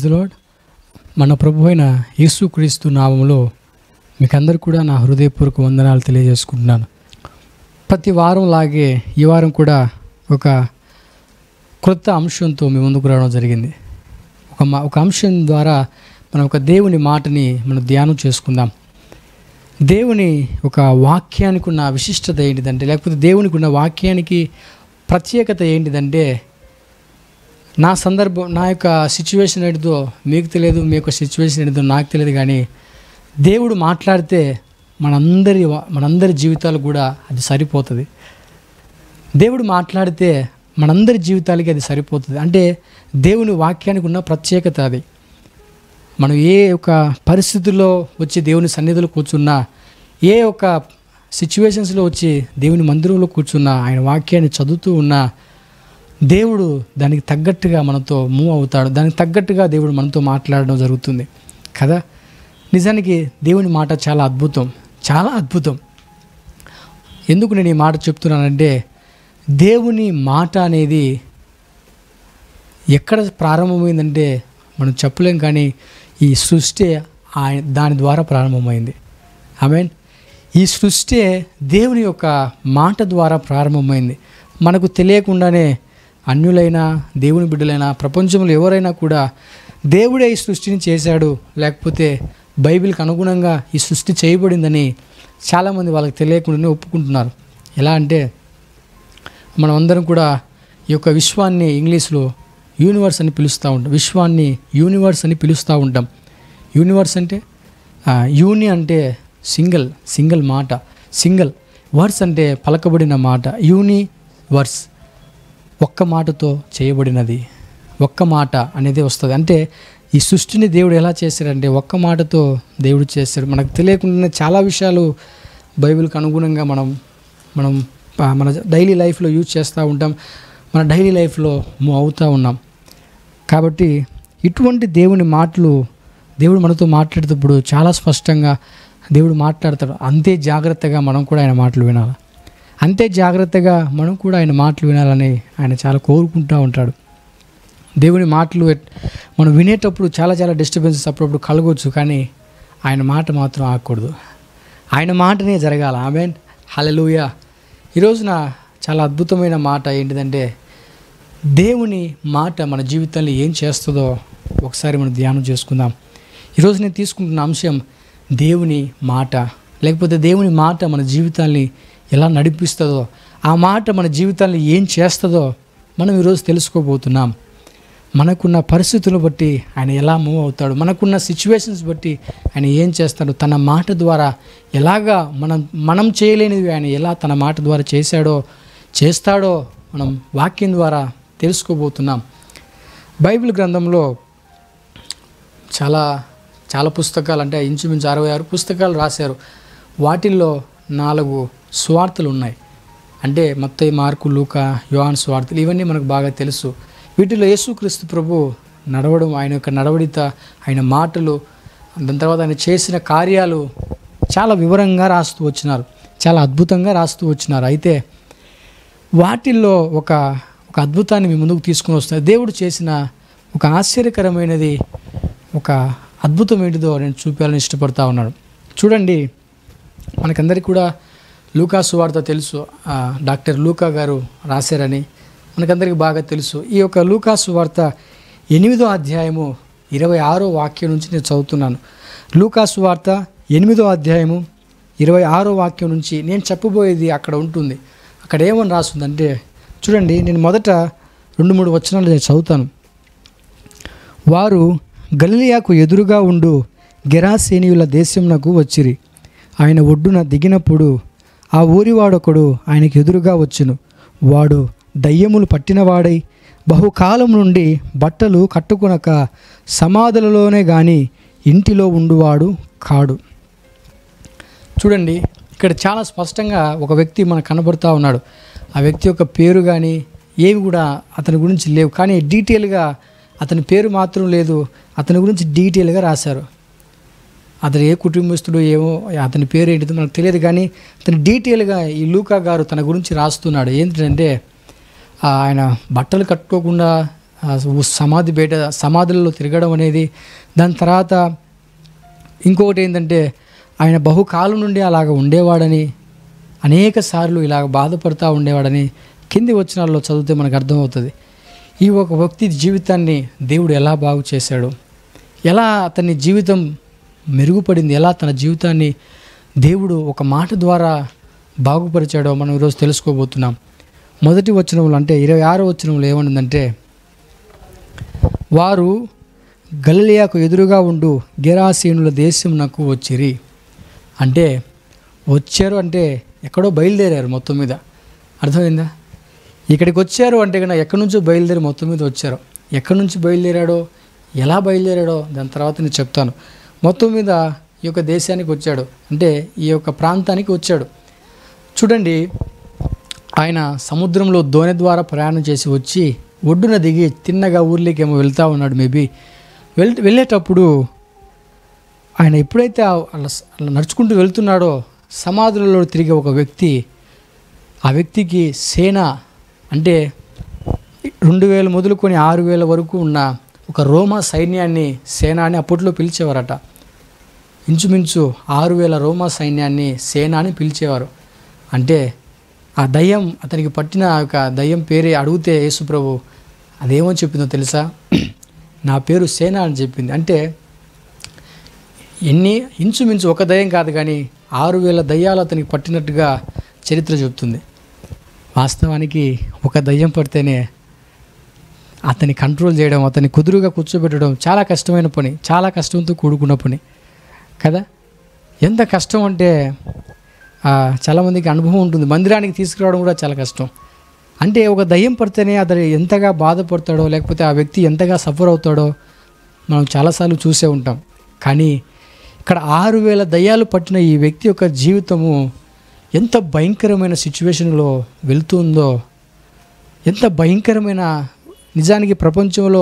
Praise the lord. మన ప్రభు అయిన యేసుక్రీస్తు నామములో మీకందరూ కూడా నా హృదయపూర్వక వందనాలు తెలియజేసుకుంటున్నాను. ప్రతి వారం లాగే ఈ వారం కూడా ఒక క్రొత్త అంశంతో మీ ముందుకు రావడం జరిగింది. ఒక అంశం ద్వారా మనం ఒక దేవుని మాటని మనం ధ్యానం చేసుకుందాం. దేవుని ఒక వాక్యానికి ఉన్న విశిష్టత ఏంటిదంటే, లేకపోతే దేవునికి ఉన్న వాక్యానికి ప్రత్యేకత ఏంటిదంటే, నా సందర్భం, నా యొక్క సిచ్యువేషన్ ఏంటిదో మీకు తెలియదు, మీ యొక్క సిచ్యువేషన్ ఏంటిదో నాకు తెలియదు, కానీ దేవుడు మాట్లాడితే మనందరి జీవితాలు కూడా అది సరిపోతుంది. దేవుడు మాట్లాడితే మనందరి జీవితాలకి అది సరిపోతుంది. అంటే దేవుని వాక్యానికి ఉన్న ప్రత్యేకత అది. మనం ఏ ఒక పరిస్థితుల్లో వచ్చి దేవుని సన్నిధిలో కూర్చున్నా, ఏ ఒక సిచ్యువేషన్స్లో వచ్చి దేవుని మందిరంలో కూర్చున్నా, ఆయన వాక్యాన్ని చదువుతూ ఉన్నా, దేవుడు దానికి తగ్గట్టుగా మనతో మూవ్ అవుతాడు. దానికి తగ్గట్టుగా దేవుడు మనతో మాట్లాడడం జరుగుతుంది కదా. నిజానికి దేవుని మాట చాలా అద్భుతం, చాలా అద్భుతం. ఎందుకు నేను ఈ మాట చెప్తున్నానంటే, దేవుని మాట అనేది ఎక్కడ ప్రారంభమైందంటే మనం చెప్పలేం, కానీ ఈ సృష్టి దాని ద్వారా ప్రారంభమైంది. ఆమేన్. ఈ సృష్టి దేవుని యొక్క మాట ద్వారా ప్రారంభమైంది. మనకు తెలియకుండానే అన్యులైనా దేవుని బిడ్డలైనా ప్రపంచంలో ఎవరైనా కూడా దేవుడే ఈ సృష్టిని చేశాడు, లేకపోతే బైబిల్కి అనుగుణంగా ఈ సృష్టి చేయబడిందని చాలామంది వాళ్ళకి తెలియకుండానే ఒప్పుకుంటున్నారు. ఎలా అంటే, మనం అందరం కూడా ఈ యొక్క విశ్వాన్ని ఇంగ్లీష్లో యూనివర్స్ అని పిలుస్తూ ఉంటాం. విశ్వాన్ని యూనివర్స్ అని పిలుస్తూ ఉంటాం. యూనివర్స్ అంటే యూని అంటే సింగిల్ మాట, సింగిల్ వర్స్ అంటే పలకబడిన మాట. యూనివర్స్ ఒక్క మాటతో చేయబడినది, ఒక్క మాట అనేది వస్తుంది. అంటే ఈ సృష్టిని దేవుడు ఎలా చేశాడంటే ఒక్క మాటతో దేవుడు చేశాడు. మనకు తెలియకుండానే చాలా విషయాలు బైబిల్కి అనుగుణంగా మనం మన డైలీ లైఫ్లో యూజ్ చేస్తూ ఉంటాం, మన డైలీ లైఫ్లో మూవ్ అవుతూ ఉన్నాం. కాబట్టి ఇటువంటి దేవుని మాటలు దేవుడు మనతో మాట్లాడేటప్పుడు చాలా స్పష్టంగా దేవుడు మాట్లాడతాడు. అంతే జాగ్రత్తగా మనం కూడా ఆయన మాటలు వినాలి. అంతే జాగ్రత్తగా మనం కూడా ఆయన మాటలు వినాలని ఆయన చాలా కోరుకుంటూ ఉంటాడు. దేవుని మాటలు మనం వినేటప్పుడు చాలా డిస్టర్బెన్సెస్ అప్పుడప్పుడు కలగవచ్చు, కానీ ఆయన మాట మాత్రం ఆగకూడదు. ఆయన మాటనే జరగాలి. ఆమేన్, హల్లెలూయా. ఈరోజున చాలా అద్భుతమైన మాట ఏంటిదంటే, దేవుని మాట మన జీవితంలో ఏం చేస్తుందో ఒకసారి మనం ధ్యానం చేసుకుందాం. ఈరోజు నేను తీసుకుంటున్న అంశం దేవుని మాట, లేకపోతే దేవుని మాట మన జీవితాన్ని ఎలా నడిపిస్తుందో, ఆ మాట మన జీవితాన్ని ఏం చేస్తుందో మనం ఈరోజు తెలుసుకోబోతున్నాం. మనకున్న పరిస్థితులను బట్టి ఆయన ఎలా మూవ్ అవుతాడు, మనకున్న సిచ్యువేషన్స్ బట్టి ఆయన ఏం చేస్తాడు, తన మాట ద్వారా ఎలాగా మనం చేయలేనివి ఆయన ఎలా తన మాట ద్వారా చేస్తాడో మనం వాక్యం ద్వారా తెలుసుకోబోతున్నాం. బైబిల్ గ్రంథంలో చాలా పుస్తకాలు, అంటే ఇంచుమించు 66 పుస్తకాలు రాశారు. వాటిల్లో 4 సువార్తలు ఉన్నాయి. అంటే మత్తయి, మార్కు, లూకా, యోహాను సువార్తలు. ఇవన్నీ మనకు బాగా తెలుసు. వీటిలో యేసుక్రీస్తు ప్రభు నడవడం, ఆయన యొక్క నడవడిత, ఆయన మాటలు, దాని తర్వాత ఆయన చేసిన కార్యాలు చాలా వివరంగా రాస్తూ వచ్చినారు, చాలా అద్భుతంగా రాస్తూ వచ్చినారు. అయితే వాటిల్లో ఒక అద్భుతాన్ని మీ ముందుకు తీసుకుని వస్తారు. దేవుడు చేసిన ఒక ఆశ్చర్యకరమైనది, ఒక అద్భుతం ఏంటిదో నేను చూపించాలని ఇష్టపడతా ఉన్నాడు. చూడండి, మనకందరికీ కూడా లూకా సువార్త తెలుసు. డాక్టర్ లూకా గారు రాశారని మనకందరికీ బాగా తెలుసు. ఈ యొక్క లూకా సువార్త 8వ అధ్యాయము 26వ వాక్యం నుంచి నేను చదువుతున్నాను. లూకా సువార్త 8వ అధ్యాయము 26వ వాక్యం నుంచి నేను చెప్పబోయేది అక్కడ ఉంటుంది. అక్కడ ఏమని రాస్తుందంటే, చూడండి, నేను మొదట 2-3 వచనాలు నేను చదువుతాను. వారు గలిలయకు ఎదురుగా ఉండు గెరాసేనీయుల దేశమునకు వచ్చిరి. ఆయన ఒడ్డున దిగినప్పుడు ఆ ఊరివాడొకడు ఆయనకు ఎదురుగా వచ్చును. వాడు దయ్యములు పట్టినవాడై బహుకాలం నుండి బట్టలు కట్టుకొనక సమాధులలోనే గాని ఇంటిలో ఉండువాడు కాడు. చూడండి, ఇక్కడ చాలా స్పష్టంగా ఒక వ్యక్తి మనకు కనబడుతూ ఉన్నాడు. ఆ వ్యక్తి యొక్క పేరు కానీ ఏమి కూడా అతని గురించి లేవు, కానీ డీటెయిల్గా అతని పేరు మాత్రం లేదు, అతని గురించి డీటెయిల్గా రాశారు. అతను ఏ కుటుంబస్తుడు ఏమో, అతని పేరు ఏంటిదో మనకు తెలియదు, కానీ అతను డీటెయిల్గా ఈ లూకా గారు తన గురించి రాస్తున్నాడు. ఏంటంటే, ఆయన బట్టలు కట్టుకోకుండా సమాధులలో తిరగడం అనేది, దాని తర్వాత ఇంకొకటి ఏంటంటే ఆయన బహుకాలం నుండి అలాగ ఉండేవాడని, అనేక సార్లు ఇలాగ బాధపడుతూ ఉండేవాడని కింది వచనాల్లో చదివితే మనకు అర్థమవుతుంది. ఈ ఒక వ్యక్తి జీవితాన్ని దేవుడు ఎలా బాగు చేశాడు, ఎలా అతని జీవితం మెరుగుపడింది, ఎలా తన జీవితాన్ని దేవుడు ఒక మాట ద్వారా బాగుపరిచాడో మనం ఈరోజు తెలుసుకోబోతున్నాం. మొదటి వచనంలో అంటే 26వ వచనంలో ఏమనుందంటే, వారు గలిలయకు ఎదురుగా ఉండు గెరాసీనుల దేశమునకు వచ్చిరి. అంటే వచ్చారు అంటే ఎక్కడో బయలుదేరారు, మొత్తం మీద అర్థమైందా? ఇక్కడికి వచ్చారు అంటే కన్నా ఎక్కడి నుంచో బయలుదేరి మొత్తం మీద వచ్చారు. ఎక్కడి నుంచి బయలుదేరాడో, ఎలా బయలుదేరాడో దాని తర్వాత నేను చెప్తాను. మొత్తం మీద ఈ యొక్క దేశానికి వచ్చాడు, అంటే ఈ యొక్క ప్రాంతానికి వచ్చాడు. చూడండి, ఆయన సముద్రంలో దోణి ద్వారా ప్రయాణం చేసి వచ్చి ఒడ్డున దిగి తిన్నగా ఊర్లోకి ఏమో వెళ్తూ ఉన్నాడు. మేబీ వెళ్ళేటప్పుడు ఆయన ఎప్పుడైతే అలా నడుచుకుంటూ వెళ్తున్నాడో సమాధులలో తిరిగే ఒక వ్యక్తి, ఆ వ్యక్తికి సేన అంటే 2000 మొదలుకొని 6000 వరకు ఉన్న ఒక రోమా సైన్యాన్ని, సేన అని అప్పట్లో పిలిచేవారట. ఇంచుమించు 6000 రోమా సైన్యాన్ని సేన అని పిలిచేవారు. అంటే ఆ దయ్యం అతనికి పట్టిన ఒక దయ్యం పేరే అడిగితే యేసుప్రభు అదేమో చెప్పిందో తెలుసా? నా పేరు సేన అని చెప్పింది. అంటే ఇంచుమించు ఒక దయ్యం కాదు కానీ 6000 దయ్యాలు అతనికి పట్టినట్టుగా చరిత్ర చెప్తుంది. వాస్తవానికి ఒక దయ్యం పడితేనే అతన్ని కంట్రోల్ చేయడం, అతన్ని కుదురుగా కూర్చోబెట్టడం చాలా కష్టమైన పని, చాలా కష్టంతో కూడుకున్న పని కదా. ఎంత కష్టం అంటే చాలామందికి అనుభవం ఉంటుంది. మందిరానికి తీసుకురావడం కూడా చాలా కష్టం. అంటే ఒక దయ్యం పడితేనే అతను ఎంతగా బాధపడతాడో, లేకపోతే ఆ వ్యక్తి ఎంతగా సఫర్ అవుతాడో మనం చాలాసార్లు చూసే ఉంటాం. కానీ ఇక్కడ 6000 దయ్యాలు పట్టిన ఈ వ్యక్తి యొక్క జీవితము ఎంత భయంకరమైన సిచ్యువేషన్లో వెళ్తుందో, ఎంత భయంకరమైన, నిజానికి ప్రపంచంలో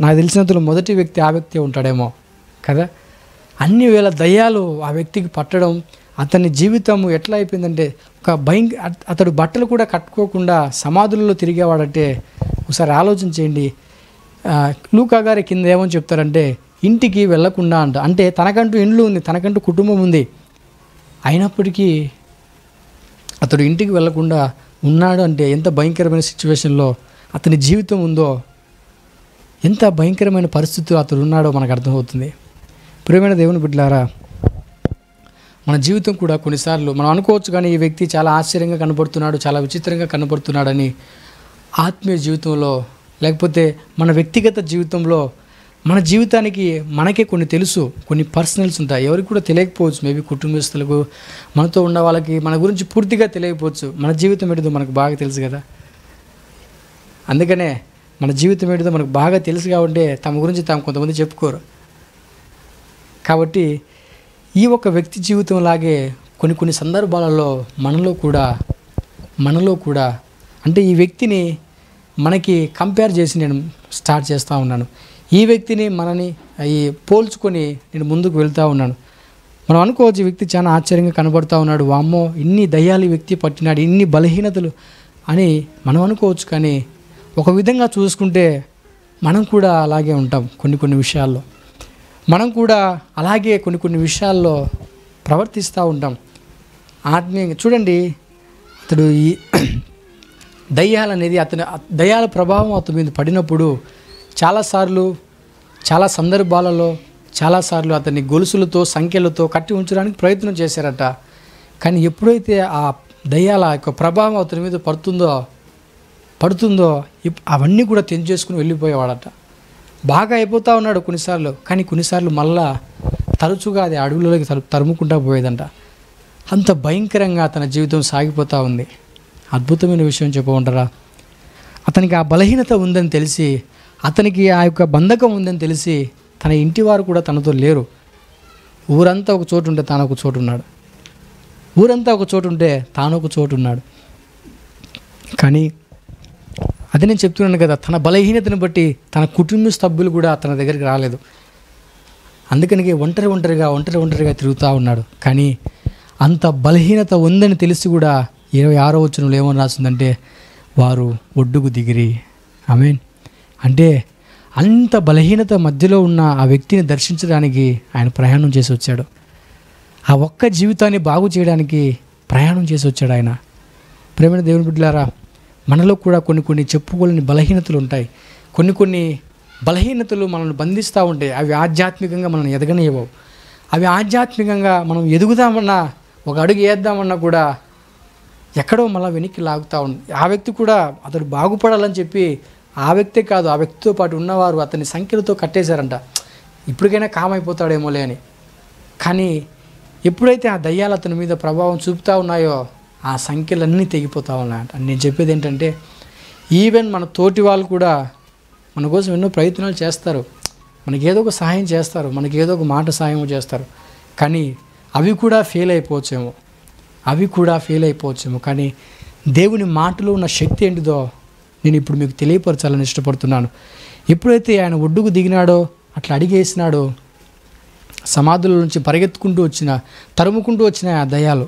నాకు తెలిసినంతలో మొదటి వ్యక్తి ఆ వ్యక్తి ఉంటాడేమో కదా. అన్ని వేల దయ్యాలు ఆ వ్యక్తికి పట్టడం, అతని జీవితం ఎట్లా అయిపోయిందంటే అతడు బట్టలు కూడా కట్టుకోకుండా సమాధులలో తిరిగేవాడంటే ఒకసారి ఆలోచన చేయండి. లూకా గారి కింద ఏమని చెప్తారంటే ఇంటికి వెళ్ళకుండా అంటే తనకంటూ ఇండ్లు ఉంది, తనకంటూ కుటుంబం ఉంది, అయినప్పటికీ అతడు ఇంటికి వెళ్ళకుండా ఉన్నాడు. అంటే ఎంత భయంకరమైన సిచ్యువేషన్లో అతని జీవితం ఉందో, ఎంత భయంకరమైన పరిస్థితిలో అతడు ఉన్నాడో మనకు అర్థమవుతుంది. ప్రియమైన దేవుని బిడ్డలారా, మన జీవితం కూడా కొన్నిసార్లు మనం అనుకోవచ్చు కానీ ఈ వ్యక్తి చాలా ఆశ్చర్యంగా కనబడుతున్నాడు, చాలా విచిత్రంగా కనబడుతున్నాడని. ఆత్మీయ జీవితంలో లేకపోతే మన వ్యక్తిగత జీవితంలో మన జీవితానికి మనకే కొన్ని తెలుసు, కొన్ని పర్సనల్స్ ఉంటాయి. ఎవరికి కూడా తెలియకపోవచ్చు. మేబీ కుటుంబస్తులకు, మనతో ఉన్న వాళ్ళకి మన గురించి పూర్తిగా తెలియకపోవచ్చు. మన జీవితం ఏంటిదో మనకు బాగా తెలుసు కదా. అందుకనే మన జీవితం ఏంటిదో మనకు బాగా తెలుసు కాబట్టి తమ గురించి తాము కొంతమంది చెప్పుకోరు. కాబట్టి ఈ ఒక వ్యక్తి జీవితం లాగే కొన్ని సందర్భాలలో మనలో కూడా అంటే ఈ వ్యక్తిని మనకి కంపేర్ చేసి నేను స్టార్ట్ చేస్తూ ఉన్నాను. ఈ వ్యక్తిని మనని పోల్చుకొని నేను ముందుకు వెళ్తూ ఉన్నాను. మనం అనుకోవచ్చు ఈ వ్యక్తి చాలా ఆశ్చర్యంగా కనబడుతూ ఉన్నాడు, వామ్మో ఇన్ని దయ్యాలు ఈ వ్యక్తి పట్టినాడు, ఇన్ని బలహీనతలు అని మనం అనుకోవచ్చు. కానీ ఒక విధంగా చూసుకుంటే మనం కూడా అలాగే ఉంటాం. కొన్ని విషయాల్లో మనం కూడా అలాగే కొన్ని విషయాల్లో ప్రవర్తిస్తూ ఉంటాం ఆత్మీయంగా. చూడండి, అతడు ఈ దయ్యాలనేది దయ్యాల ప్రభావం అతని మీద పడినప్పుడు చాలా సందర్భాలలో చాలాసార్లు అతన్ని గొలుసులతో సంఖ్యలతో కట్టి ఉంచడానికి ప్రయత్నం చేశారట. కానీ ఎప్పుడైతే ఆ దయ్యాల యొక్క ప్రభావం అతని మీద పడుతుందో అవన్నీ కూడా తెంచేసుకుని వెళ్ళిపోయేవాడట. బాగా అయిపోతూ ఉన్నాడు కొన్నిసార్లు, కానీ కొన్నిసార్లు మళ్ళా తరచుగా అది అడవులలోకి తరుముకుంటా పోయేదంట. అంత భయంకరంగా తన జీవితం సాగిపోతూ ఉంది. అద్భుతమైన విషయం చెప్పమంటారా? అతనికి ఆ బలహీనత ఉందని తెలిసి, అతనికి ఆ యొక్క బంధకం ఉందని తెలిసి తన ఇంటి వారు కూడా తనతో లేరు. ఊరంతా ఒక చోటు ఉంటే తాను ఒక చోటు ఉన్నాడు, ఊరంతా ఒక చోటు ఉంటే తాను ఒక చోటు ఉన్నాడు. కానీ అది నేను చెప్తున్నాను కదా, తన బలహీనతను బట్టి తన కుటుంబ సభ్యులు కూడా తన దగ్గరికి రాలేదు. అందుకని ఒంటరిగా తిరుగుతూ ఉన్నాడు. కానీ అంత బలహీనత ఉందని తెలిసి కూడా 26వ వచనంలో ఏమని రాసిందంటే వారు ఒడ్డుకు దిగిరి. ఆమేన్. అంటే అంత బలహీనత మధ్యలో ఉన్న ఆ వ్యక్తిని దర్శించడానికి ఆయన ప్రయాణం చేసి వచ్చాడు. ఆ ఒక్క జీవితాన్ని బాగు చేయడానికి ప్రయాణం చేసి వచ్చాడు ఆయన. ప్రేమైన దేవుని బిడ్డలారా, మనలో కూడా కొన్ని చెప్పుకోలేని బలహీనతలు ఉంటాయి. కొన్ని బలహీనతలు మనల్ని బంధిస్తూ ఉంటాయి. అవి ఆధ్యాత్మికంగా మనల్ని ఎదగనివ్వవు. అవి ఆధ్యాత్మికంగా మనం ఎదుగుదామన్నా, ఒక అడుగు వేద్దామన్నా కూడా ఎక్కడో మళ్ళీ వెనక్కి లాగుతూ ఉంది. ఆ వ్యక్తి కూడా అతడు బాగుపడాలని చెప్పి ఆ వ్యక్తే కాదు, ఆ వ్యక్తితో పాటు ఉన్నవారు అతని సంఖ్యలతో కట్టేశారంట. ఇప్పటికైనా కామైపోతాడేమోలే అని. కానీ ఎప్పుడైతే ఆ దయ్యాలు అతని మీద ప్రభావం చూపుతూ ఉన్నాయో ఆ సంఖ్యలన్నీ తెగిపోతూ ఉన్నాయంట. నేను చెప్పేది ఏంటంటే, ఈవెన్ మన తోటి వాళ్ళు కూడా మన కోసం ఎన్నో ప్రయత్నాలు చేస్తారు, మనకి ఏదో ఒక సహాయం చేస్తారు, మనకి ఏదో ఒక మాట సహాయం చేస్తారు. కానీ అవి కూడా ఫెయిల్ అయిపోవచ్చేమో. కానీ దేవుని మాటలో ఉన్న శక్తి ఏంటిదో నేను ఇప్పుడు మీకు తెలియపరచాలని ఇష్టపడుతున్నాను. ఎప్పుడైతే ఆయన ఒడ్డుకు దిగినాడో, అట్లా అడిగేసినాడో, సమాధుల నుంచి తరుముకుంటూ వచ్చిన ఆ దయ్యాలు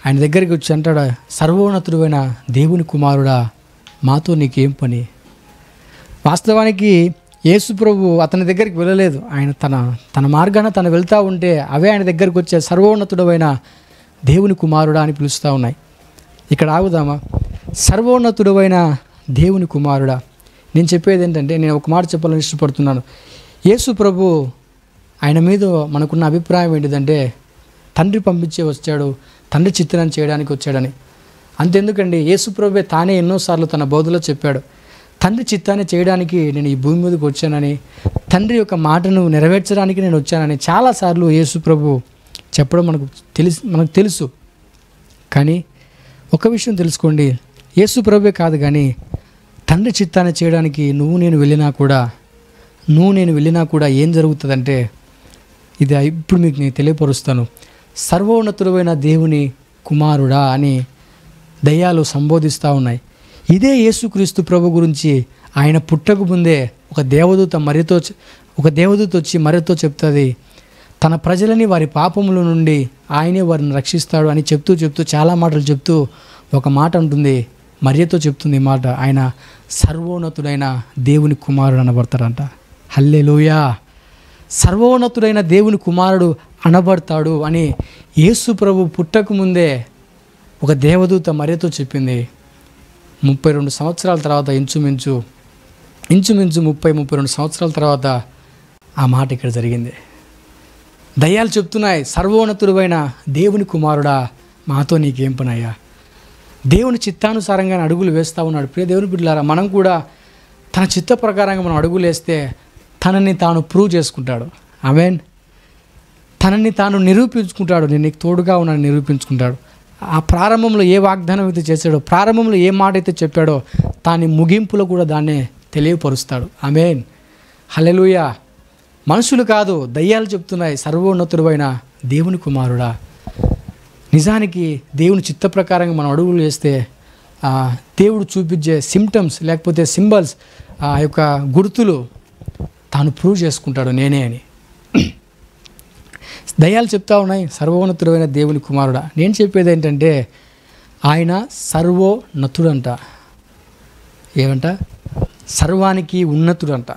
ఆయన దగ్గరికి వచ్చి అంటాడు, సర్వోన్నతుడైన దేవుని కుమారుడా, మాతో నీకేం పని? వాస్తవానికి యేసు ప్రభు అతని దగ్గరికి వెళ్ళలేదు. ఆయన తన మార్గాన తను వెళ్తూ ఉంటే అవే ఆయన దగ్గరికి వచ్చే సర్వోన్నతుడైన దేవుని కుమారుడా అని పిలుస్తూ ఉన్నాయి. ఇక్కడ ఆగుదామా? సర్వోన్నతుడైన దేవుని కుమారుడా. నేను చెప్పేది ఏంటంటే, నేను ఒక మాట చెప్పాలని ఇష్టపడుతున్నాను. యేసు ప్రభు ఆయన మీద మనకున్న అభిప్రాయం ఏంటిదంటే, తండ్రి పంపించే వచ్చాడు, తండ్రి చిత్తాన్ని చేయడానికి వచ్చాడని. అంతెందుకండి, యేసు ప్రభువే తానే ఎన్నోసార్లు తన బోధలో చెప్పాడు, తండ్రి చిత్తాన్ని చేయడానికి నేను ఈ భూమి మీదకి వచ్చానని, తండ్రి యొక్క మాటను నెరవేర్చడానికి నేను వచ్చానని చాలాసార్లు యేసు ప్రభు చెప్పడం మనకు తెలుసు. కానీ ఒక విషయం తెలుసుకోండి, యేసు ప్రభువే కాదు కానీ తండ్రి చిత్తాన్ని చేయడానికి నువ్వు నేను వెళ్ళినా కూడా ఏం జరుగుతుందంటే, ఇది ఇప్పుడు మీకు నేను తెలియపరుస్తాను. సర్వోన్నతుడైన దేవుని కుమారుడా అని దయ్యాలు సంబోధిస్తూ ఉన్నాయి. ఇదే యేసుక్రీస్తు ప్రభు గురించి ఆయన పుట్టక ముందే ఒక దేవదూత వచ్చి మరితో చెప్తుంది, తన ప్రజలని వారి పాపముల నుండి ఆయనే వారిని రక్షిస్తాడు అని చెప్తూ చాలా మాటలు చెప్తూ ఒక మాట అంటుంది, మరియతో చెప్తుంది ఈ మాట, ఆయన సర్వోన్నతుడైన దేవుని కుమారుడు అనబడతాడంట. హల్లెలూయా! సర్వోన్నతుడైన దేవుని కుమారుడు అనబడతాడు అని యేసు ప్రభు పుట్టక ముందే ఒక దేవదూత మరియతో చెప్పింది. 32 సంవత్సరాల తర్వాత ఇంచుమించు 32 సంవత్సరాల తర్వాత ఆ మాట ఇక్కడ జరిగింది. దయ్యాలు చెప్తున్నాయి, సర్వోన్నతుడైన దేవుని కుమారుడా, మాతో నీకేం పనయ్యా? దేవుని చిత్తానుసారంగా అడుగులు వేస్తూ ఉన్నాడు. ప్రియ దేవుని బిడ్డలారా, మనం కూడా తన చిత్త ప్రకారంగా మనం అడుగులు వేస్తే తనని తాను ప్రూవ్ చేసుకుంటాడు. ఆమేన్. తనని తాను నిరూపించుకుంటాడు. నేను నీకు తోడుగా ఉన్నాను నిరూపించుకుంటాడు. ఆ ప్రారంభంలో ఏ వాగ్దానం అయితే చేశాడో, ప్రారంభంలో ఏ మాట అయితే చెప్పాడో, దాని ముగింపులో కూడా దాన్నే తెలియపరుస్తాడు. ఆమేన్. హల్లెలూయా. మనుషులు కాదు, దయ్యాలు చెప్తున్నాయి, సర్వోన్నతుడైన దేవుని కుమారుడా. నిజానికి దేవుని చిత్త ప్రకారంగా మనం అడుగులు వేస్తే దేవుడు చూపించే సిమ్టమ్స్ లేకపోతే సింబల్స్, ఆ యొక్క గుర్తులు తాను ప్రూవ్ చేసుకుంటాడు నేనే అని. దయ్యాలు చెప్తా ఉన్నాయి, సర్వోన్నతుడైన దేవుని కుమారుడా. నేను చెప్పేది ఏంటంటే, ఆయన సర్వోన్నతుడంట. ఏమంట? సర్వానికి ఉన్నతుడంట.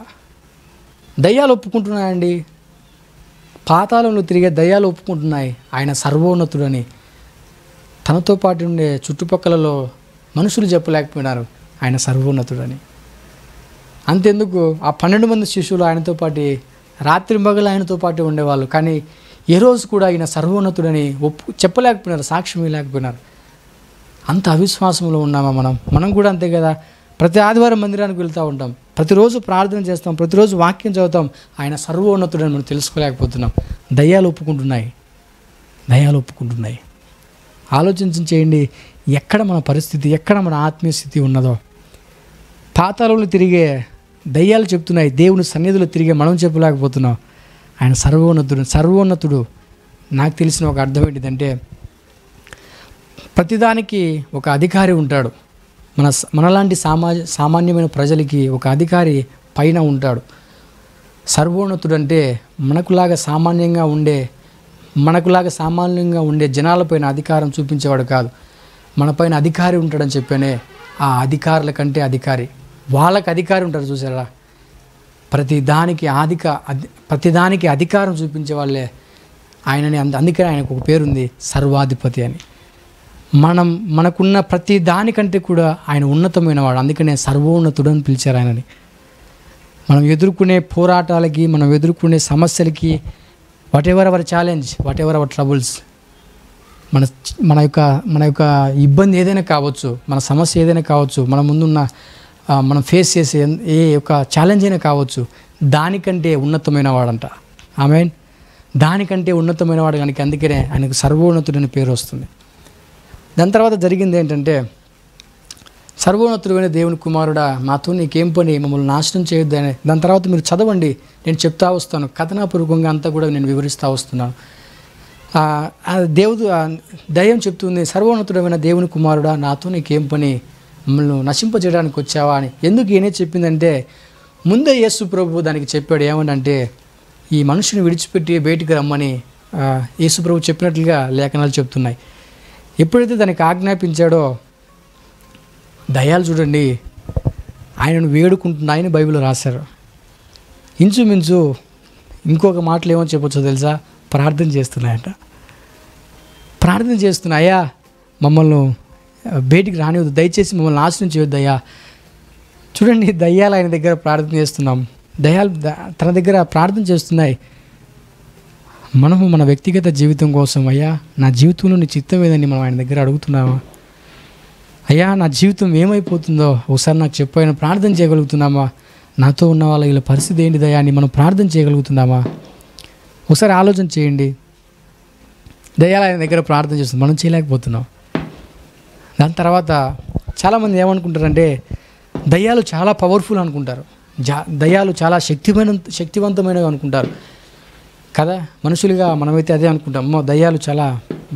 దయ్యాలు ఒప్పుకుంటున్నాయండి, పాతాళంలో తిరిగే దయ్యాలు ఒప్పుకుంటున్నాయి ఆయన సర్వోన్నతుడని. తనతో పాటు ఉండే చుట్టుపక్కలలో మనుషులు చెప్పలేకపోయినారు ఆయన సర్వోన్నతుడని. అంతెందుకు, ఆ 12 మంది శిష్యులు ఆయనతో పాటు రాత్రింబగలు ఆయనతో పాటు ఉండేవాళ్ళు. కానీ ఏ రోజు కూడా ఆయన సర్వోన్నతుడని చెప్పలేకపోయినారు, సాక్ష్యం లేకపోయినారు. అంత అవిశ్వాసంలో ఉన్నామా మనం కూడా అంతే కదా. ప్రతి ఆదివారం మందిరానికి వెళ్తూ ఉంటాం, ప్రతిరోజు ప్రార్థన చేస్తాం, ప్రతిరోజు వాక్యం చదువుతాం, ఆయన సర్వోన్నతుడని మనం తెలుసుకోలేకపోతున్నాం. దయ్యాలు ఒప్పుకుంటున్నాయి. ఆలోచించేయండి, ఎక్కడ మన పరిస్థితి, ఎక్కడ మన ఆత్మీయ స్థితి ఉన్నదో. పాతాళంలో తిరిగే దయ్యాలు చెప్తున్నాయి, దేవుని సన్నిధిలో తిరిగే మనం చెప్పలేకపోతున్నాం. ఆయన సర్వోన్నతుడు. నాకు తెలిసిన ఒక అర్థం ఏంటిదంటే, ప్రతిదానికి ఒక అధికారి ఉంటాడు. మనలాంటి సామాన్యమైన ప్రజలకి ఒక అధికారి పైన ఉంటాడు. సర్వోన్నతుడు అంటే మనకులాగా సామాన్యంగా ఉండే జనాలపైన అధికారం చూపించేవాడు కాదు, మనపైన అధికారి ఉంటాడని చెప్పానే. ఆ అధికారుల కంటే అధికారి, వాళ్ళకి అధికారం ఉంటారు చూసారా, ప్రతిదానికి అధికారం చూపించే వాళ్ళే ఆయనని. అందుకని ఆయనకు ఒక పేరుంది, సర్వాధిపతి అని. మనకున్న ప్రతి దానికంటే కూడా ఆయన ఉన్నతమైన వాడు, అందుకనే సర్వోన్నతుడు అని పిలిచారు ఆయనని. మనం ఎదుర్కొనే పోరాటాలకి, మనం ఎదుర్కొనే సమస్యలకి, what ever hour challenge, what ever our troubles, మన యొక్క ఇబ్బంది ఏదైనా కావచ్చు, మన సమస్య ఏదైనా కావచ్చు, మన ముందున్న మనం ఫేస్ చేసే ఏ యొక్క ఛాలెంజ్ అయినా కావచ్చు, దానికంటే ఉన్నతమైన వాడంట. ఆమేన్. దానికంటే ఉన్నతమైన వాడు కనుక అందుకనే ఆయనకు సర్వోన్నతుడని పేరు వస్తుంది. దాని తర్వాత జరిగింది ఏంటంటే, సర్వోన్నతుడైన దేవుని కుమారుడా, మాతో నీకేం పని, మమ్మల్ని నాశనం చేయొద్దని. దాని తర్వాత మీరు చదవండి, నేను చెప్తా వస్తాను, కథనాపూర్వకంగా అంతా కూడా నేను వివరిస్తూ వస్తున్నాను. దయ్యం చెప్తుంది, సర్వోన్నతుడైన దేవుని కుమారుడా, నాతో నీకేం పని, మమ్మల్ని నశింపజేయడానికి వచ్చావా అని. ఎందుకు ఈయనే చెప్పిందంటే, ముందే యేసు ప్రభు దానికి చెప్పాడు. ఏమనంటే, ఈ మనుషుని విడిచిపెట్టి బయటికి రమ్మని యేసు ప్రభు చెప్పినట్లుగా లేఖనాలు చెప్తున్నాయి. ఎప్పుడైతే దానికి ఆజ్ఞాపించాడో, దయ్యాలు చూడండి ఆయనను వేడుకుంటున్నాయని బైబిల్లో రాశారు. ఇంచుమించు ఇంకొక మాటలు ఏమో చెప్పొచ్చో తెలుసా, ప్రార్థన చేస్తున్నాయంట. ప్రార్థన చేస్తున్నాయా, మమ్మల్ని బయటికి రానివద్దు, దయచేసి మమ్మల్ని నాశనం చేయొద్దు అయ్యా. చూడండి, దయ్యాలు ఆయన దగ్గర ప్రార్థన చేస్తున్నాం, దయ్యాలు తన దగ్గర ప్రార్థన చేస్తున్నాయి. మనము మన వ్యక్తిగత జీవితం కోసం, అయ్యా నా జీవితంలో నీ చిత్తం ఏదని మనం ఆయన దగ్గర అడుగుతున్నామా? అయ్యా నా జీవితం ఏమైపోతుందో ఒకసారి నాకు చెప్పు, ఆయన ప్రార్థన చేయగలుగుతున్నామా? నాతో ఉన్న వాళ్ళ వీళ్ళ పరిస్థితి ఏంటిదయ్యా అని మనం ప్రార్థన చేయగలుగుతున్నామా? ఒకసారి ఆలోచన చేయండి. దయ్యాలు ఆయన దగ్గర ప్రార్థన చేస్తుంది, మనం చేయలేకపోతున్నాం. దాని తర్వాత చాలామంది ఏమనుకుంటారంటే, దయ్యాలు చాలా పవర్ఫుల్ అనుకుంటారు, దయ్యాలు చాలా శక్తివంతమైనవి అనుకుంటారు కదా. మనుషులుగా మనమైతే అదే అనుకుంటాం, దయ్యాలు చాలా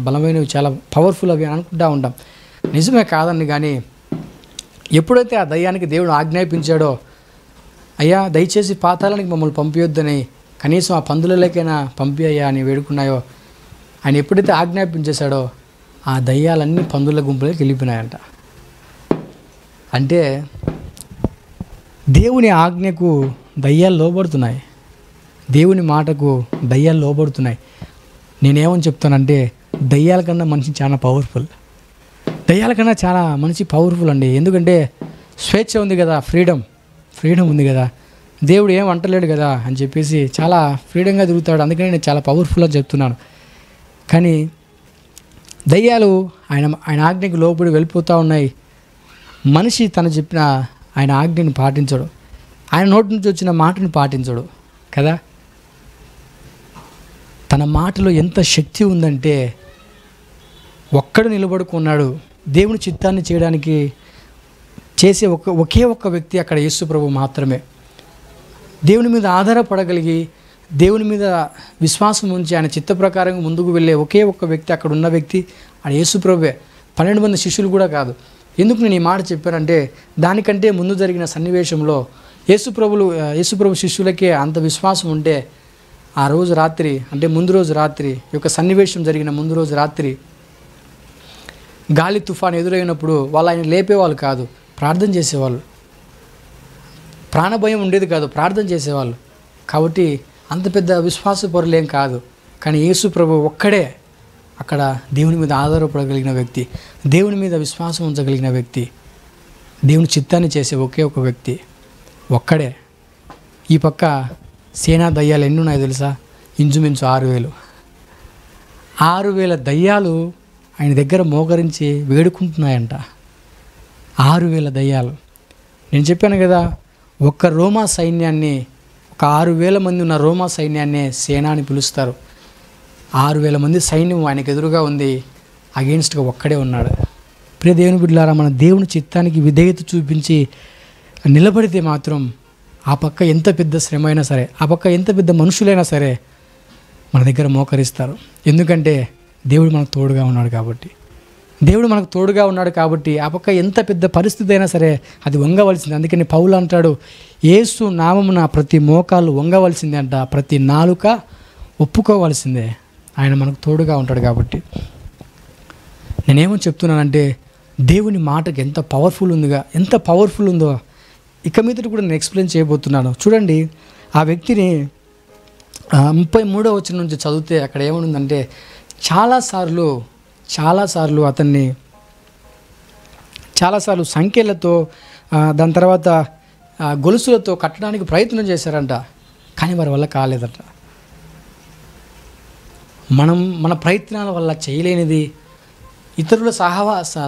బలమైనవి, చాలా పవర్ఫుల్ అవి అనుకుంటూ ఉంటాం. నిజమే కాదండి. కానీ ఎప్పుడైతే ఆ దయ్యానికి దేవుడు ఆజ్ఞాపించాడో, అయ్యా దయచేసి పాతాళానికి మమ్మల్ని పంపించొద్దని, కనీసం ఆ పందులలోకైనా పంపి అయ్యా అని వేడుకున్నాయో, ఆయన ఎప్పుడైతే ఆజ్ఞాపించేశాడో ఆ దయ్యాలన్నీ పందుల గుంపులోకి వెళ్ళిపోయినాయంట. అంటే దేవుని ఆజ్ఞకు దయ్యాలు లోబడుతున్నాయి, దేవుని మాటకు దయ్యాలు లోబడుతున్నాయి. నేనేమని చెప్తానంటే, దయ్యాల కన్నా మనిషి చాలా పవర్ఫుల్, దయ్యాల కన్నా చాలా మనిషి పవర్ఫుల్ అండి. ఎందుకంటే స్వేచ్ఛ ఉంది కదా, ఫ్రీడమ్ ఉంది కదా, దేవుడు ఏం అంటలేడు కదా అని చెప్పేసి చాలా ఫ్రీడంగా తిరుగుతాడు. అందుకని నేను చాలా పవర్ఫుల్గా చెప్తున్నాను. కానీ దయ్యాలు ఆయన ఆజ్ఞకి లోబడి వెళ్ళిపోతూ ఉన్నాయి. మనిషి తను చెప్పిన ఆయన ఆజ్ఞని పాటించడు, ఆయన నోటి నుంచి వచ్చిన మాటని పాటించడు కదా. తన మాటలో ఎంత శక్తి ఉందంటే, ఒక్కడు నిలబడుకున్నాడు దేవుని చిత్తాన్ని చేయడానికి చేసే ఒకే ఒక్క వ్యక్తి అక్కడ యేసు ప్రభు మాత్రమే. దేవుని మీద ఆధారపడగలిగి, దేవుని మీద విశ్వాసం ఉంచి ఆయన చిత్త ప్రకారంగా ముందుకు వెళ్ళే ఒకే ఒక్క వ్యక్తి, అక్కడ ఉన్న వ్యక్తి ఆయన యేసు ప్రభువే. 12 మంది శిష్యులు కూడా కాదు. ఎందుకు నేను ఈ మాట చెప్పానంటే, దానికంటే ముందు జరిగిన సన్నివేశంలో యేసు ప్రభు శిష్యులకే అంత విశ్వాసం ఉంటే, ఆ రోజు రాత్రి అంటే ముందు రోజు రాత్రి, ఈ యొక్క సన్నివేశం జరిగిన ముందు రోజు రాత్రి గాలి తుఫాను ఎదురైనప్పుడు వాళ్ళు ఆయన లేపేవాళ్ళు కాదు, ప్రార్థన చేసేవాళ్ళు. ప్రాణభయం ఉండేది కాదు, ప్రార్థన చేసేవాళ్ళు. కాబట్టి అంత పెద్ద విశ్వాసపరులేం కాదు. కానీ యేసు ప్రభు ఒక్కడే అక్కడ దేవుని మీద ఆధారపడగలిగిన వ్యక్తి, దేవుని మీద విశ్వాసం ఉంచగలిగిన వ్యక్తి, దేవుని చిత్తాన్ని చేసే ఒకే ఒక వ్యక్తి ఒక్కడే. ఈ పక్క సేనా దయ్యాలు ఎన్ని ఉన్నాయో తెలుసా? ఇంచుమించు 6,000 దయ్యాలు ఆయన దగ్గర మోకరించి వేడుకుంటున్నాయంట. 6,000 దయ్యాలు. నేను చెప్పాను కదా, ఒక్క రోమా సైన్యాన్ని, ఒక 6,000 మంది ఉన్న రోమా సైన్యాన్ని సేనా అని పిలుస్తారు. 6,000 మంది సైన్యం ఆయనకు ఎదురుగా ఉంది, అగెయిన్స్ట్గా ఒక్కడే ఉన్నాడు. ప్రియ దేవుని బిడ్డలారా, మన దేవుని చిత్తానికి విధేయత చూపించి నిలబడితే మాత్రం ఆ పక్క ఎంత పెద్ద శ్రమ అయినా సరే, ఆ పక్క ఎంత పెద్ద మనుషులైనా సరే మన దగ్గర మోకరిస్తారు. ఎందుకంటే దేవుడు మనకు తోడుగా ఉన్నాడు కాబట్టి. ఆ పక్క ఎంత పెద్ద పరిస్థితి అయినా సరే అది వంగవలసింది. అందుకని పౌలు అంటాడు, యేసు నామమున ప్రతి మోకాలు వంగవలసిందే అంట, ప్రతి నాలుక ఒప్పుకోవాల్సిందే. ఆయన మనకు తోడుగా ఉంటాడు కాబట్టి. నేనేమో చెప్తున్నానంటే, దేవుని మాటకి ఎంత పవర్ఫుల్ ఉందో, ఇక మీదట కూడా నేను ఎక్స్ప్లెయిన్ చేయబోతున్నాను. చూడండి, ఆ వ్యక్తిని 33వ వచనం నుంచి చదివితే అక్కడ ఏమనుందంటే, చాలాసార్లు అతన్ని సంఖ్యలతో దాని తర్వాత గొలుసులతో కట్టడానికి ప్రయత్నం చేశారంట, కానీ వారి వల్ల కాలేదట. మన ప్రయత్నాల వల్ల చేయలేనిది, ఇతరుల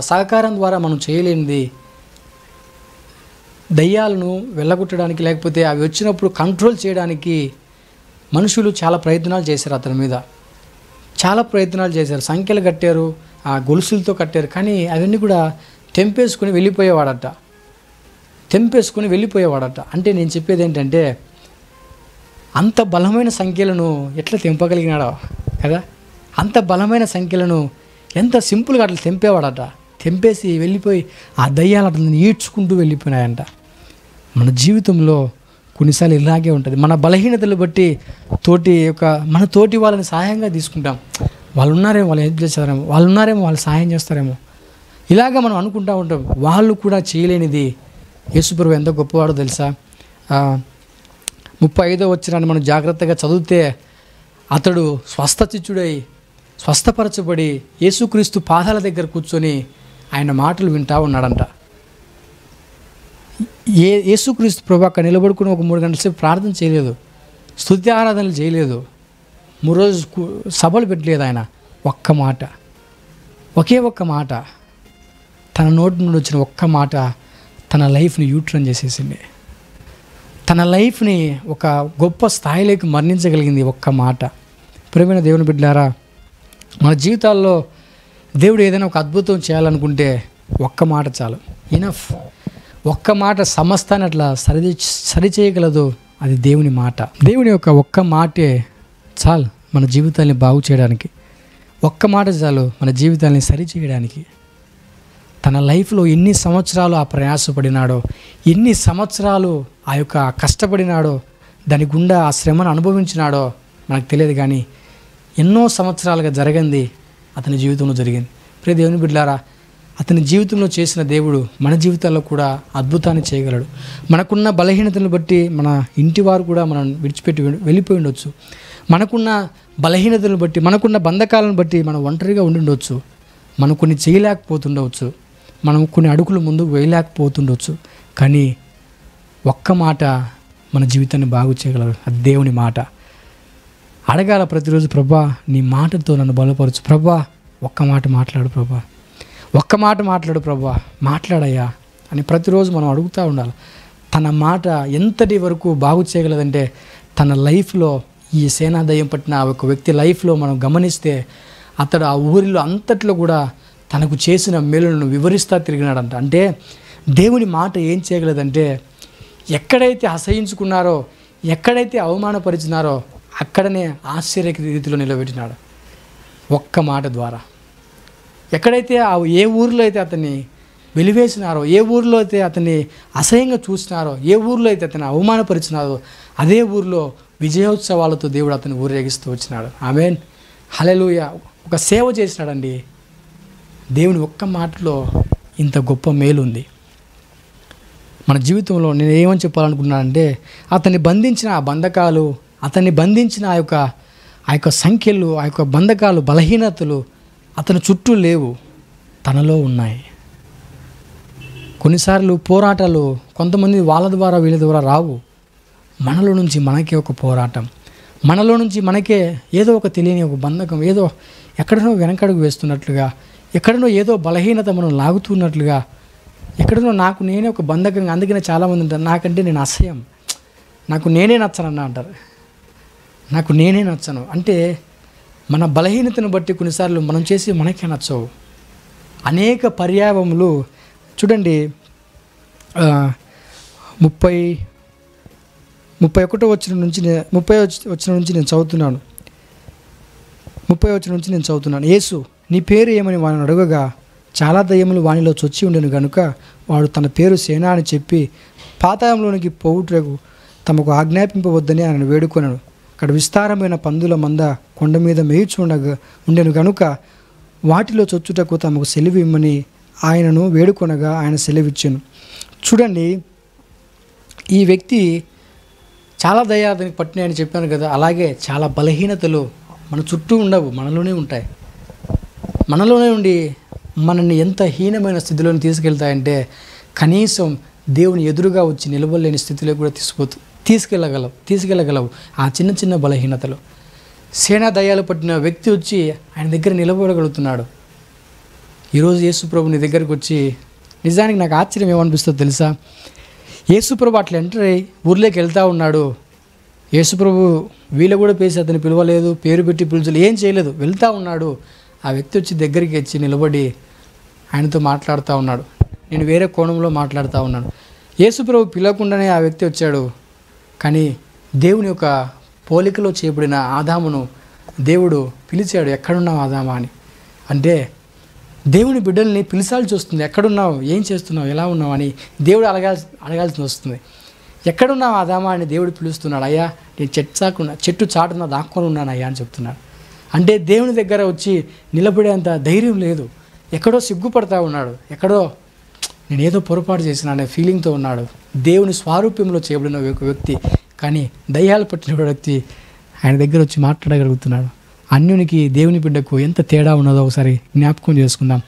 సహకారం ద్వారా మనం చేయలేనిది, దయ్యాలను వెళ్ళగొట్టడానికి లేకపోతే అవి వచ్చినప్పుడు కంట్రోల్ చేయడానికి మనుషులు చాలా ప్రయత్నాలు చేశారు. అతని మీద చాలా ప్రయత్నాలు చేశారు, సంఖ్యలు కట్టారు, ఆ గొలుసులతో కట్టారు, కానీ అవన్నీ కూడా తెంపేసుకొని వెళ్ళిపోయేవాడట. అంటే నేను చెప్పేది ఏంటంటే, అంత బలమైన సంఖ్యలను ఎట్లా తెంపగలిగినాడో కదా, అంత బలమైన సంఖ్యలను ఎంత సింపుల్గా అట్లా తెంపేవాడట. తెంపేసి వెళ్ళిపోయి ఆ దయ్యాలు అట్లా ఈడ్చుకుంటూ వెళ్ళిపోయినాయంట. మన జీవితంలో కొన్నిసార్లు ఇలాగే ఉంటుంది. మన బలహీనతలు బట్టి మన తోటి వాళ్ళని సహాయంగా తీసుకుంటాం. వాళ్ళు ఉన్నారేమో, వాళ్ళు హెల్ప్ చేస్తారేమో, వాళ్ళు సహాయం చేస్తారేమో, ఇలాగ మనం అనుకుంటూ ఉంటాం. వాళ్ళు కూడా చేయలేనిది యేసుప్రభు ఎంత గొప్పవాడో తెలుసా? 35వ వచనాన్ని మనం జాగ్రత్తగా చదివితే, అతడు స్వస్థపరచబడి యేసుక్రీస్తు పాదాల దగ్గర కూర్చొని ఆయన మాటలు వింటూ ఉన్నాడంట. యేసుక్రీస్తు ప్రభు అక్కడ నిలబడుకుని ఒక 3 గంటల సేపు ప్రార్థన చేయలేదు, స్తుతి ఆరాధనలు చేయలేదు, 3 రోజులు సభలు పెట్టలేదు. ఆయన ఒకే ఒక్క మాట, తన నోటి నుండి వచ్చిన ఒక్క మాట తన లైఫ్ని యూటర్న్ చేసేసింది. తన లైఫ్ని ఒక గొప్ప స్థాయిలోకి మరణించగలిగింది ఒక్క మాట. ప్రియమైన దేవుని బిడ్డలారా, మన జీవితాల్లో దేవుడు ఏదైనా ఒక అద్భుతం చేయాలనుకుంటే ఒక్క మాట చాలు, ఇనఫ్. ఒక్క మాట సమస్తాన్ని అట్లా సరిచేయగలదు, అది దేవుని మాట. దేవుని యొక్క ఒక్క మాటే చాలు మన జీవితాన్ని బాగు చేయడానికి. ఒక్క మాట చాలు మన జీవితాన్ని సరిచేయడానికి. తన లైఫ్లో ఎన్ని సంవత్సరాలు ఆ ప్రయాసపడినాడో, ఎన్ని సంవత్సరాలు ఆ యొక్క కష్టపడినాడో, దాని గుండా ఆ శ్రమను అనుభవించినాడో మనకు తెలియదు, కానీ ఎన్నో సంవత్సరాలుగా జరగంది అతని జీవితంలో జరిగింది. ప్రియ దేవుని బిడ్డలారా, అతని జీవితంలో చేసిన దేవుడు మన జీవితాల్లో కూడా అద్భుతాన్ని చేయగలడు. మనకున్న బలహీనతలను బట్టి మన ఇంటి వారు కూడా మనం విడిచిపెట్టి వెళ్ళిపోయి ఉండొచ్చు. మనకున్న బలహీనతలను బట్టి, మనకున్న బంధకాలను బట్టి మనం ఒంటరిగా ఉండి ఉండొచ్చు. మనం కొన్ని చేయలేకపోతుండవచ్చు, మనం కొన్ని అడుగులు ముందుకు వేయలేకపోతుండొచ్చు, కానీ ఒక్క మాట మన జీవితాన్ని బాగు చేయగలరు, అది దేవుని మాట. అడగాల ప్రతిరోజు, ప్రభా నీ మాటతో నన్ను బలపరచు ప్రభా, ఒక్క మాట మాట్లాడు ప్రభా, ఒక్క మాట మాట్లాడు ప్రభా, మాట్లాడయ్యా అని ప్రతిరోజు మనం అడుగుతూ ఉండాలి. తన మాట ఎంతటి వరకు బాగు చేయగలదంటే, తన లైఫ్లో ఈ సేనాదయం పట్టిన ఒక వ్యక్తి లైఫ్లో మనం గమనిస్తే, అతడు ఆ ఊరిలో అంతట్లో కూడా తనకు చేసిన మేలులను వివరిస్తూ తిరిగినాడంట. అంటే దేవుని మాట ఏం చేయగలదంటే, ఎక్కడైతే అసహించుకున్నారో, ఎక్కడైతే అవమానపరిచినారో అక్కడనే ఆశ్చర్య రీతిలో నిలబెట్టినాడు ఒక్క మాట ద్వారా. ఎక్కడైతే ఏ ఊరిలో అయితే అతన్ని వెలివేసినారో, ఏ ఊరిలో అయితే అతన్ని అసహ్యంగా చూసినారో, ఏ ఊరిలో అయితే అతన్ని అవమానపరిచినారో, అదే ఊరిలో విజయోత్సవాలతో దేవుడు అతన్ని ఊరేగిస్తూ వచ్చినాడు. ఆమేన్, హల్లెలూయా. ఒక సేవ చేసినాడండి. దేవుని ఒక్క మాటలో ఇంత గొప్ప మేలు ఉంది. మన జీవితంలో నేను ఏమని చెప్పాలనుకున్నానంటే, అతన్ని బంధించిన ఆ బంధకాలు, అతన్ని బంధించిన ఆ యొక్క సంఖ్యలు, ఆ యొక్క బంధకాలు, బలహీనతలు అతని చుట్టూ లేవు, తనలో ఉన్నాయి. కొన్నిసార్లు పోరాటాలు కొంతమంది వాళ్ళ ద్వారా వీళ్ళ ద్వారా రావు. మనలో నుంచి మనకే ఒక పోరాటం, మనలో నుంచి మనకే ఏదో ఒక తెలియని ఒక బంధకం, ఏదో ఎక్కడనో వెనకడుగు వేస్తున్నట్లుగా, ఎక్కడనో ఏదో బలహీనత మనం లాగుతున్నట్లుగా, ఎక్కడనో నాకు నేనే ఒక బంధకంగా. అందుకనే చాలామంది అంటారు, నాకంటే నేను అసహ్యం, నాకు నేనే నచ్చనన్నా అంటారు. నాకు నేనే నచ్చను అంటే మన బలహీనతను బట్టి కొన్నిసార్లు మనం చేసి మనకే నచ్చవు. అనేక పర్యాయములు చూడండి. 31వ వచనం నుంచి 30వ వచనం నుంచి నేను చదువుతున్నాను. 30వ వచనం నుంచి నేను చదువుతున్నాను. యేసు నీ పేరు ఏమని వాడిని అడగగా, చాలా దయ్యములు వానిలో చొచ్చి ఉండెను గనుక వాడు తన పేరు సేన అని చెప్పి పాతాళంలోనికి పోవుటకు తమకు ఆజ్ఞాపింపవద్దని ఆయన వేడుకొనను. అక్కడ విస్తారమైన పందుల మంద కొండ మీద మేయుచుండగా ఉండెను గనుక వాటిలో చొచ్చుటకు తమకు సెలవు ఇమ్మని ఆయనను వేడుకొనగా ఆయన సెలవిచ్చాను. చూడండి, ఈ వ్యక్తి చాలా దయ్యానికి పట్టినాయని చెప్పాను కదా, అలాగే చాలా బలహీనతలు మన చుట్టూ ఉండవు, మనలోనే ఉంటాయి. మనలోనే ఉండి మనల్ని ఎంత హీనమైన స్థితిలోకి తీసుకెళ్తాయంటే కనీసం దేవుని ఎదురుగా వచ్చి నిలబడలేని స్థితిలో కూడా తీసుకెళ్ళగలవు ఆ చిన్న చిన్న బలహీనతలు. సేనా దయ్యాలు పట్టిన వ్యక్తి వచ్చి ఆయన దగ్గర నిలబడగలుగుతున్నాడు. ఈరోజు యేసుప్రభు నీ దగ్గరికి వచ్చి, నిజానికి నాకు ఆశ్చర్యం ఏమనిపిస్తుందో తెలుసా, యేసుప్రభు అట్లా ఎంటర్ అయ్యి ఊర్లోకి వెళ్తూ ఉన్నాడు. యేసుప్రభు వీళ్ళ కూడా పేసి అతన్ని పిలవలేదు, పేరు పెట్టి పిలుచలేదు, ఏం చేయలేదు, వెళ్తూ ఉన్నాడు. ఆ వ్యక్తి వచ్చి దగ్గరికి వచ్చి నిలబడి ఆయనతో మాట్లాడుతూ ఉన్నాడు. నేను వేరే కోణంలో మాట్లాడుతూ ఉన్నాను. యేసుప్రభు పిలవకుండానే ఆ వ్యక్తి వచ్చాడు. కానీ దేవుని యొక్క పోలికలో చేయబడిన ఆదామును దేవుడు పిలిచాడు, ఎక్కడున్నావు ఆదామా అని. అంటే దేవుని బిడ్డల్ని పిలిచాల్సి వస్తుంది, ఎక్కడున్నావు, ఏం చేస్తున్నావు, ఎలా ఉన్నావు అని దేవుడు అడగాల్సి వస్తుంది. ఎక్కడున్నావు ఆదామా అని దేవుడు పిలుస్తున్నాడు. అయ్యా నేను చెట్టు చాటున దాక్కొని ఉన్నాను అయ్యా అని చెప్తున్నాడు. అంటే దేవుని దగ్గర వచ్చి నిలబడేంత ధైర్యం లేదు, ఎక్కడో సిగ్గుపడతా ఉన్నాడు, ఎక్కడో నేనేదో పొరపాటు చేసిన అనే ఫీలింగ్తో ఉన్నాడు. దేవుని స్వారూప్యంలో చేయబడిన ఒక వ్యక్తి, కానీ దయ్యాలు పట్టిన వ్యక్తి ఆయన దగ్గర వచ్చి మాట్లాడగలుగుతున్నాడు. అన్యునికి దేవుని బిడ్డకు ఎంత తేడా ఉన్నదో ఒకసారి జ్ఞాపకం చేసుకుందాం.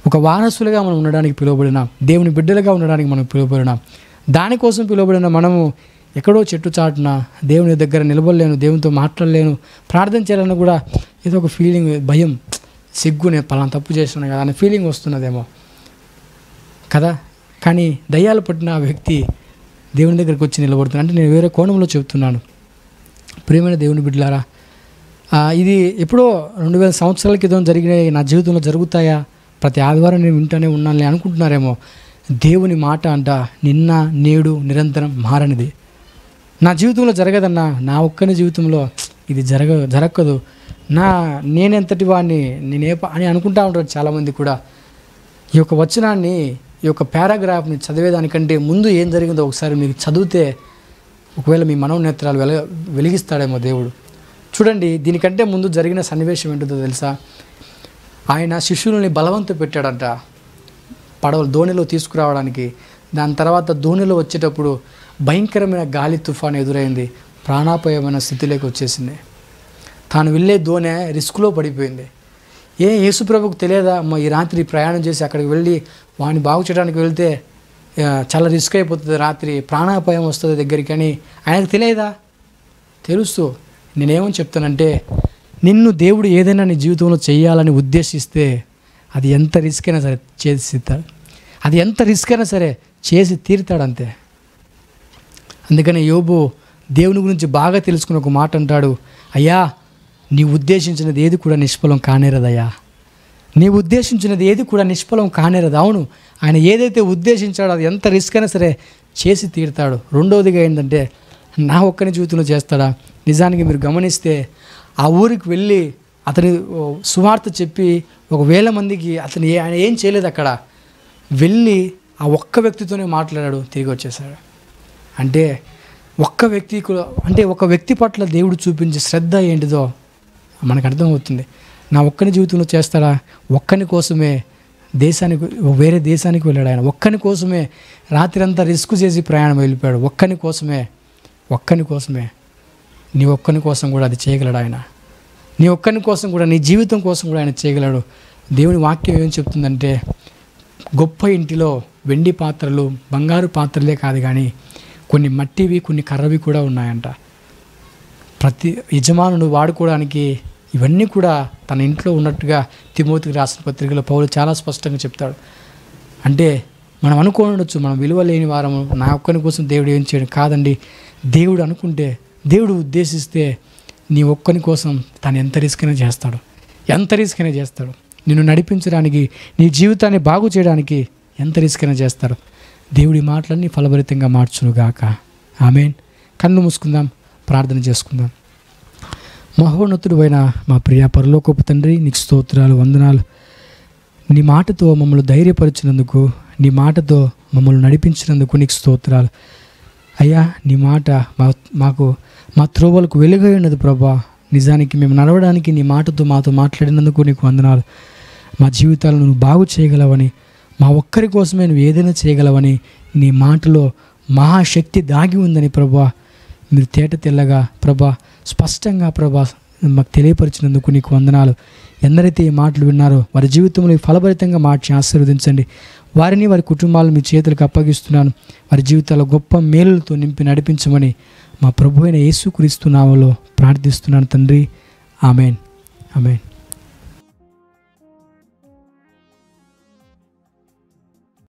ఒక వారసులుగా మనం ఉండడానికి పిలువబడినాం, దేవుని బిడ్డలుగా ఉండడానికి మనం పిలువబడినాం. దానికోసం పిలువబడిన మనము ఎక్కడో చెట్టు చాటున దేవుని దగ్గర నిలబడలేను, దేవునితో మాట్లాడలేను, ప్రార్థన చేయాలని కూడా ఏదో ఒక ఫీలింగ్, భయం, సిగ్గు, నేను పలానా తప్పు చేస్తున్నాను కదా అనే ఫీలింగ్ వస్తున్నదేమో కదా. కానీ దయ్యాలు పట్టిన ఆ వ్యక్తి దేవుని దగ్గరికి వచ్చి నిలబడుతున్నాడు. అంటే నేను వేరే కోణంలో చెబుతున్నాను. ప్రియమైన దేవుని బిడ్డలారా, ఇది ఎప్పుడో 2000 సంవత్సరాల క్రితం జరిగిన నా జీవితంలో జరుగుతాయా, ప్రతి ఆదివారం నేను వింటూనే ఉన్నాను అనుకుంటున్నారేమో. దేవుని మాట అంట నిన్న నేడు నిరంతరం మారనిది. నా జీవితంలో జరగదన్నా, నా ఒక్కని జీవితంలో ఇది జరగదు, నేనెంతటి వాడిని అని అనుకుంటా ఉంటారు చాలామంది కూడా. ఈ యొక్క వచనాన్ని, ఈ యొక్క పారాగ్రాఫ్ని చదివేదానికంటే ముందు ఏం జరిగిందో ఒకసారి మీకు చదివితే ఒకవేళ మీ మనోనేత్రాలు వెలిగిస్తాడేమో దేవుడు. చూడండి, దీనికంటే ముందు జరిగిన సన్నివేశం ఏంటో తెలుసా? ఆయన శిష్యులని బలవంతం పెట్టాడంట పడవలు దోణిలో తీసుకురావడానికి. దాని తర్వాత దోణిలో వచ్చేటప్పుడు భయంకరమైన గాలి తుఫాను ఎదురైంది, ప్రాణాపాయమైన స్థితిలోకి వచ్చేసింది. తాను వెళ్ళే దోణి రిస్క్లో పడిపోయింది. యేసుప్రభుకు తెలియదా, ఈ రాత్రి ప్రయాణం చేసి అక్కడికి వెళ్ళి వాడిని బాగు చేయడానికి వెళ్తే చాలా రిస్క్ అయిపోతుంది, రాత్రి ప్రాణాపాయం వస్తుంది దగ్గరికి అని ఆయనకు తెలియదా? తెలుసు. నేనేమని చెప్తానంటే, నిన్ను దేవుడు ఏదైనా నీ జీవితంలో చేయాలని ఉద్దేశిస్తే అది ఎంత రిస్క్ అయినా సరే చేస్తాడు, అది ఎంత రిస్క్ అయినా సరే చేసి తీరుతాడు అంతే. అందుకని యోబు దేవుని గురించి బాగా తెలుసుకుని ఒక మాట అంటాడు, అయ్యా నీ ఉద్దేశించినది ఏది కూడా నిష్ఫలం కానేరదయ్యా, నీ ఉద్దేశించినది ఏది కూడా నిష్ఫలం కానేరదు. అవును, ఆయన ఏదైతే ఉద్దేశించాడో అది ఎంత రిస్క్ అయినా సరే చేసి తీరుతాడు. రెండవదిగా ఏంటంటే, నా ఒక్కని జీవితంలో చేస్తాడా? నిజానికి మీరు గమనిస్తే ఆ ఊరికి వెళ్ళి అతని సువార్త చెప్పి 1000 మందికి ఆయన ఏం చేయలేదు. అక్కడ వెళ్ళి ఆ ఒక్క వ్యక్తితోనే మాట్లాడాడు, తిరిగి వచ్చేసాడు. అంటే ఒక వ్యక్తి పట్ల దేవుడు చూపించే శ్రద్ధ ఏంటిదో మనకు అర్థమవుతుంది. నా ఒక్కని జీవితంలో చేస్తాడా? ఒక్కని కోసమే వేరే దేశానికి వెళ్ళాడు ఆయన. ఒక్కని కోసమే రాత్రి అంతా రిస్క్ చేసి ప్రయాణం వెళ్ళిపోయాడు. ఒక్కని కోసమే నీ ఒక్కని కోసం కూడా అది చేయగలడు ఆయన. నీ ఒక్కని కోసం కూడా, నీ జీవితం కోసం కూడా ఆయన చేయగలడు. దేవుని వాక్యం ఏం చెప్తుందంటే, గొప్ప ఇంటిలో వెండి పాత్రలు, బంగారు పాత్రలే కాదు కానీ కొన్ని మట్టివి, కొన్ని కర్రవి కూడా ఉన్నాయంట. ప్రతి యజమానుడు వాడుకోవడానికి ఇవన్నీ కూడా తన ఇంట్లో ఉన్నట్టుగా తిమోతికి రాసిన పత్రికలో పౌలు చాలా స్పష్టంగా చెప్తాడు. అంటే మనం అనుకోనొచ్చు, మనం విలువ లేని వారము, నా ఒక్కని కోసం దేవుడు ఏం చేయడం కాదండి. దేవుడు అనుకుంటే, దేవుడు ఉద్దేశిస్తే నీ ఒక్కని కోసం తను ఎంత రిస్క్ అయినా చేస్తాడు. నిన్ను నడిపించడానికి, నీ జీవితాన్ని బాగు చేయడానికి ఎంత రిస్క్ అయినా చేస్తాడు. దేవుడి మాటలన్నీ ఫలభరితంగా మార్చునుగాక. ఆమేన్. కన్ను మూసుకుందాం, ప్రార్థన చేసుకుందాం. మహోన్నతుడు అయిన మా ప్రియ పరలోకపు తండ్రి, నీకు స్తోత్రాలు, వందనాలు. నీ మాటతో మమ్మల్ని ధైర్యపరిచినందుకు, నీ మాటతో మమ్మల్ని నడిపించినందుకు నీకు స్తోత్రాలు అయ్యా. నీ మాట మాకు మా త్రోవలకు వెలుగై ఉన్నది ప్రభా. నిజానికి మేము నడవడానికి నీ మాటతో మాతో మాట్లాడినందుకు నీకు వందనాలు. మా జీవితాలను నువ్వు బాగు చేయగలవని, మా ఒక్కరి కోసమే నువ్వు ఏదైనా చేయగలవని నీ మాటలో మహాశక్తి దాగి ఉందని ప్రభా మీరు తేట తెల్లగా ప్రభా స్పష్టంగా ప్రభా మాకు తెలియపరిచినందుకు నీకు వందనాలు. ఎందరైతే ఈ మాటలు విన్నారో వారి జీవితంలో ఫలభరితంగా మార్చి ఆశీర్వదించండి. వారిని వారి కుటుంబాలను మీ చేతులకు అప్పగిస్తున్నాను. వారి జీవితాల్లో గొప్ప మేలులతో నింపి నడిపించమని మా ప్రభు అయిన యేసుక్రీస్తు నామములో ప్రార్థిస్తున్నాను తండ్రి. ఆమెన్. ఆమెన్.